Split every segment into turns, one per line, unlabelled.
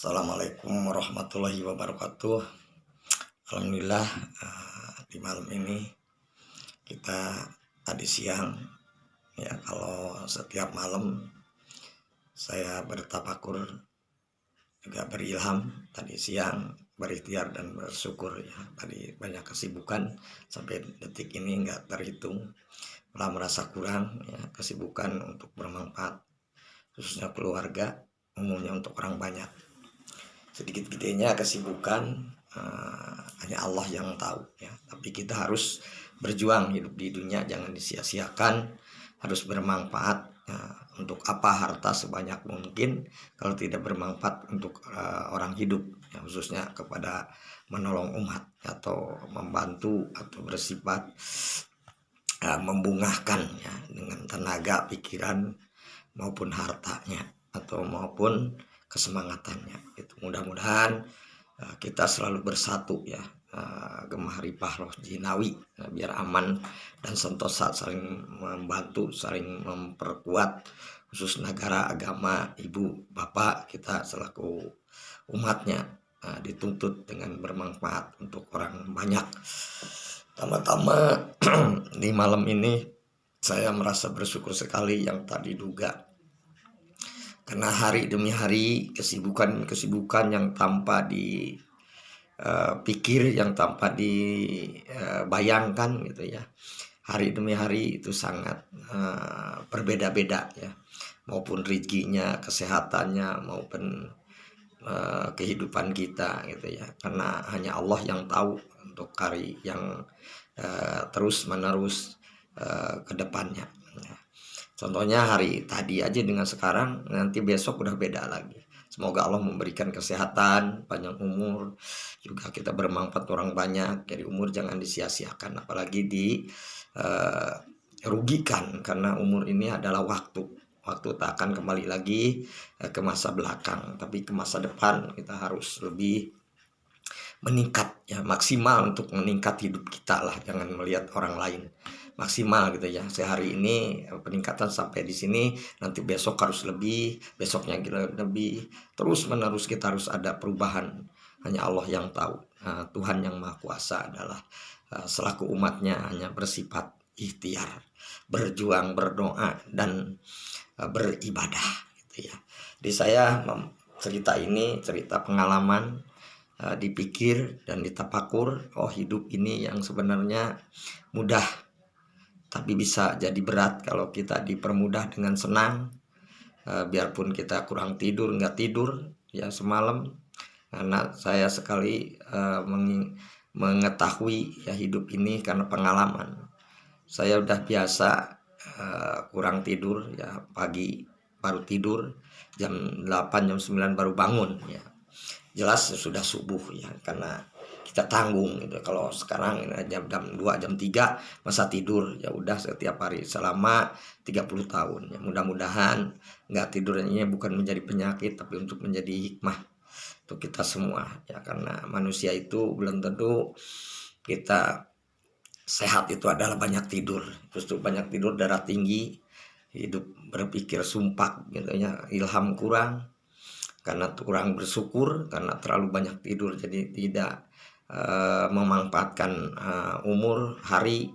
Assalamualaikum warahmatullahi wabarakatuh. Alhamdulillah, di malam ini kita tadi siang ya, kalau setiap malam saya bertafakur juga berilham, tadi siang berikhtiar dan bersyukur ya. Tadi banyak kesibukan sampai detik ini nggak terhitung, malah merasa kurang ya, kesibukan untuk bermanfaat khususnya keluarga, umumnya untuk orang banyak. Sedikit gedenya kesibukan, hanya Allah yang tahu ya. Tapi kita harus berjuang hidup di dunia, jangan disia-siakan, harus bermanfaat. Untuk apa harta sebanyak mungkin kalau tidak bermanfaat untuk orang hidup ya, khususnya kepada menolong umat atau membantu atau bersifat membungahkan ya, dengan tenaga, pikiran maupun hartanya atau maupun kesemangatannya. Itu mudah-mudahan kita selalu bersatu ya, gemah ripah roh jinawi, biar aman dan sentosa, saling membantu, saling memperkuat, khusus negara, agama, ibu, bapak kita selaku umatnya dituntut dengan bermanfaat untuk orang banyak. Tama-tama di malam ini saya merasa bersyukur sekali yang tadi duga, karena hari demi hari kesibukan yang tanpa dipikir, yang tanpa dibayangkan gitu ya. Hari demi hari itu sangat berbeda-beda ya, maupun rezekinya, kesehatannya, maupun kehidupan kita gitu ya. Karena hanya Allah yang tahu untuk hari yang terus menerus ke depannya. Contohnya hari tadi aja dengan sekarang, nanti besok udah beda lagi. Semoga Allah memberikan kesehatan, panjang umur, juga kita bermanfaat orang banyak. Jadi umur jangan disia-siakan, apalagi dirugikan, karena umur ini adalah waktu. Waktu tak akan kembali lagi ke masa belakang, tapi ke masa depan kita harus lebih meningkat ya, maksimal untuk meningkat hidup kita lah, jangan melihat orang lain. Maksimal gitu ya, sehari ini peningkatan sampai di sini, nanti besok harus lebih, besoknya lebih, terus menerus kita harus ada perubahan. Hanya Allah yang tahu. Tuhan yang Maha Kuasa adalah selaku umatnya hanya bersifat ikhtiar, berjuang, berdoa, dan beribadah gitu ya. Di saya cerita ini cerita pengalaman, dipikir dan ditafakur, oh hidup ini yang sebenarnya mudah tapi bisa jadi berat kalau kita dipermudah dengan senang. Biarpun kita kurang tidur, nggak tidur ya semalam, karena saya sekali mengetahui ya hidup ini karena pengalaman. Saya udah biasa kurang tidur ya, pagi baru tidur jam 8 jam 9 baru bangun ya, jelas sudah subuh ya, karena kita tanggung gitu. Kalau sekarang jam 2 jam 3 masa tidur, ya udah setiap hari selama 30 tahun ya. Mudah-mudahan nggak tidurnya bukan menjadi penyakit, tapi untuk menjadi hikmah untuk kita semua ya, karena manusia itu belum tentu kita sehat itu adalah banyak tidur. Justru banyak tidur darah tinggi, hidup berpikir sumpah gitu ya, ilham kurang karena kurang bersyukur, karena terlalu banyak tidur, jadi tidak memanfaatkan umur, hari,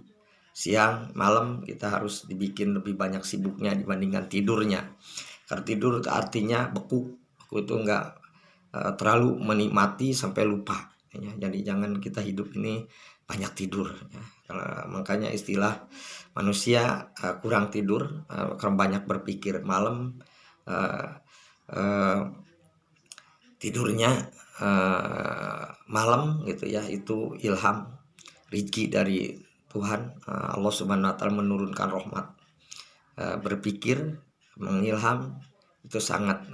siang, malam. Kita harus dibikin lebih banyak sibuknya dibandingkan tidurnya. Karena tidur artinya beku itu enggak terlalu menikmati sampai lupa ya. Jadi jangan kita hidup ini banyak tidur ya. Makanya istilah manusia kurang tidur karena banyak berpikir. Malam tidurnya malam gitu ya, itu ilham rezeki dari Tuhan. Allah Subhanahu wa Ta'ala menurunkan rahmat. Berpikir, mengilham itu sangat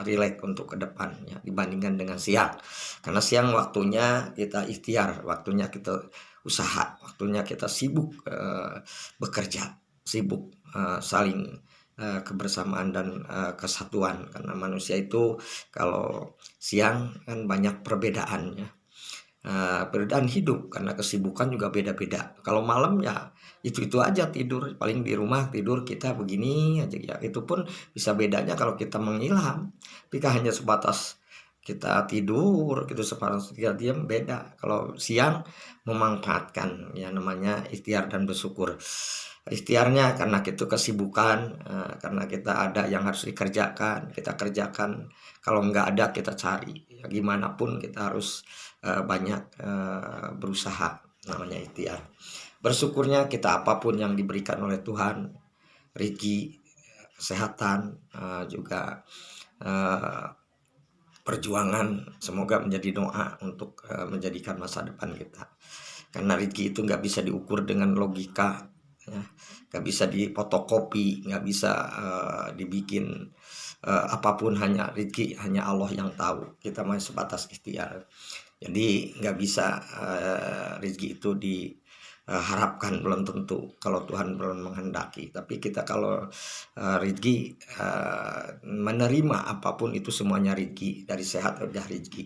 rileks untuk ke depan ya, dibandingkan dengan siang. Karena siang waktunya kita ikhtiar, waktunya kita usaha, waktunya kita sibuk bekerja, sibuk saling kebersamaan dan kesatuan. Karena manusia itu kalau siang kan banyak perbedaannya, perbedaan hidup, karena kesibukan juga beda-beda. Kalau malam ya itu aja, tidur, paling di rumah tidur kita begini aja ya. Itu pun bisa bedanya kalau kita mengilham, tapi hanya sebatas kita tidur gitu separuh kita diam beda. Kalau siang memanfaatkan ya namanya ikhtiar dan bersyukur. Ikhtiarnya karena itu kesibukan, karena kita ada yang harus dikerjakan, kita kerjakan. Kalau nggak ada kita cari. Ya, gimana pun kita harus banyak berusaha namanya ikhtiar. Bersyukurnya kita apapun yang diberikan oleh Tuhan, rezeki, kesehatan, juga perjuangan, semoga menjadi doa untuk menjadikan masa depan kita. Karena rezeki itu nggak bisa diukur dengan logika, ya. Nggak bisa difotokopi, nggak bisa dibikin apapun, hanya rezeki hanya Allah yang tahu. Kita masih sebatas ikhtiar. Jadi nggak bisa rezeki itu diharapkan, belum tentu kalau Tuhan belum menghendaki. Tapi kita kalau rezeki menerima apapun itu semuanya rezeki, dari sehat udah rezeki.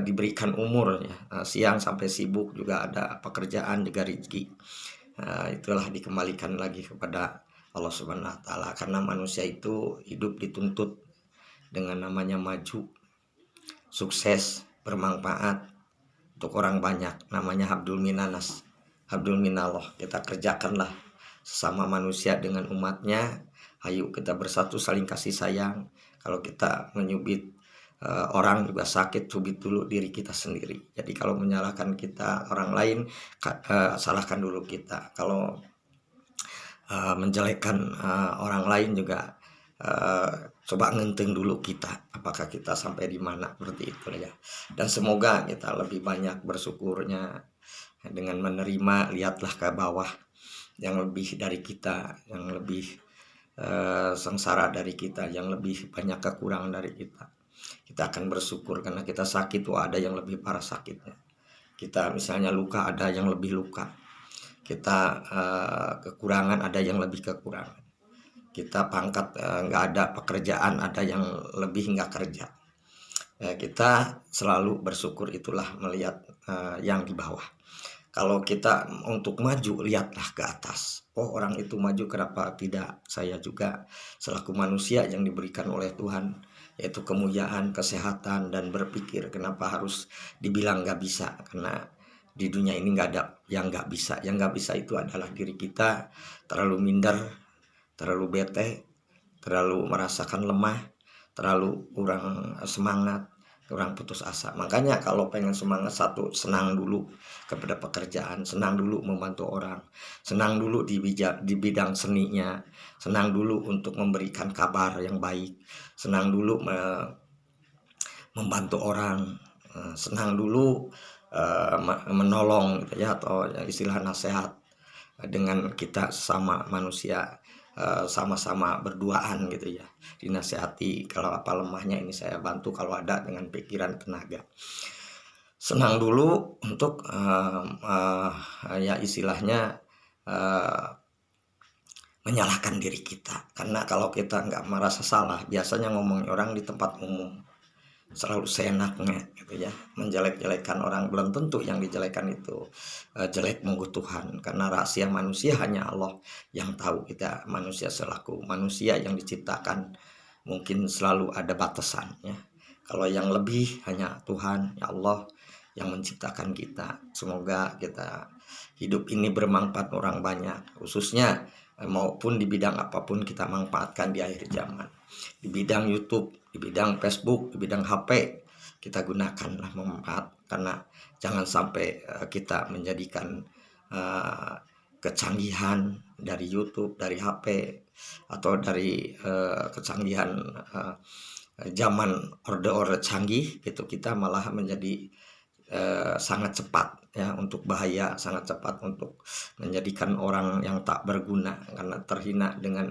Diberikan umur ya, siang sampai sibuk juga ada pekerjaan juga rezeki. Itulah dikembalikan lagi kepada Allah Subhanahu wa taala, karena manusia itu hidup dituntut dengan namanya maju, sukses, bermanfaat untuk orang banyak, namanya habdul minanas, habdul minallah. Kita kerjakanlah sesama manusia dengan umatnya. Ayo kita bersatu saling kasih sayang. Kalau kita menyubit orang juga sakit, cubit dulu diri kita sendiri. Jadi kalau menyalahkan kita orang lain, salahkan dulu kita. Kalau menjelekkan orang lain juga coba ngenteng dulu kita, apakah kita sampai di mana, seperti itu ya. Dan semoga kita lebih banyak bersyukurnya dengan menerima. Lihatlah ke bawah yang lebih dari kita, yang lebih sengsara dari kita, yang lebih banyak kekurangan dari kita. Kita akan bersyukur karena kita sakit, ada yang lebih parah sakitnya. Kita misalnya luka, ada yang lebih luka. Kita kekurangan, ada yang lebih kekurangan. Kita pangkat nggak ada pekerjaan, ada yang lebih nggak kerja. Kita selalu bersyukur, itulah melihat yang di bawah. Kalau kita untuk maju, lihatlah ke atas. Oh, orang itu maju, kenapa tidak saya juga? Selaku manusia yang diberikan oleh Tuhan, yaitu kemuliaan, kesehatan, dan berpikir, kenapa harus dibilang nggak bisa? Karena di dunia ini nggak ada yang nggak bisa. Yang nggak bisa itu adalah diri kita terlalu minder, terlalu bete, terlalu merasakan lemah, terlalu kurang semangat, kurang putus asa. Makanya kalau pengen semangat, satu, senang dulu kepada pekerjaan, senang dulu membantu orang, senang dulu di bidang seninya, senang dulu untuk memberikan kabar yang baik, senang dulu membantu orang, senang dulu menolong gitu ya, atau istilah nasihat dengan kita sama manusia, sama-sama berduaan gitu ya, dinasihati. Kalau apa lemahnya ini saya bantu, kalau ada dengan pikiran tenaga. Senang dulu untuk ya istilahnya menyalahkan diri kita, karena kalau kita nggak merasa salah, biasanya ngomongin orang di tempat umum selalu seenaknya gitu ya, menjelek-jelekan orang. Belum tentu yang dijelekan itu jelek menurut Tuhan, karena rahasia manusia hanya Allah yang tahu. Kita manusia selaku manusia yang diciptakan mungkin selalu ada batasannya. Kalau yang lebih hanya Tuhan ya Allah yang menciptakan kita. Semoga kita hidup ini bermanfaat orang banyak, khususnya maupun di bidang apapun kita manfaatkan di akhir zaman. Di bidang YouTube, di bidang Facebook, di bidang HP, kita gunakanlah memanfaat, karena jangan sampai kita menjadikan kecanggihan dari YouTube, dari HP, atau dari kecanggihan zaman orde-orde canggih gitu, kita malah menjadi sangat cepat ya untuk bahaya, sangat cepat untuk menjadikan orang yang tak berguna, karena terhina dengan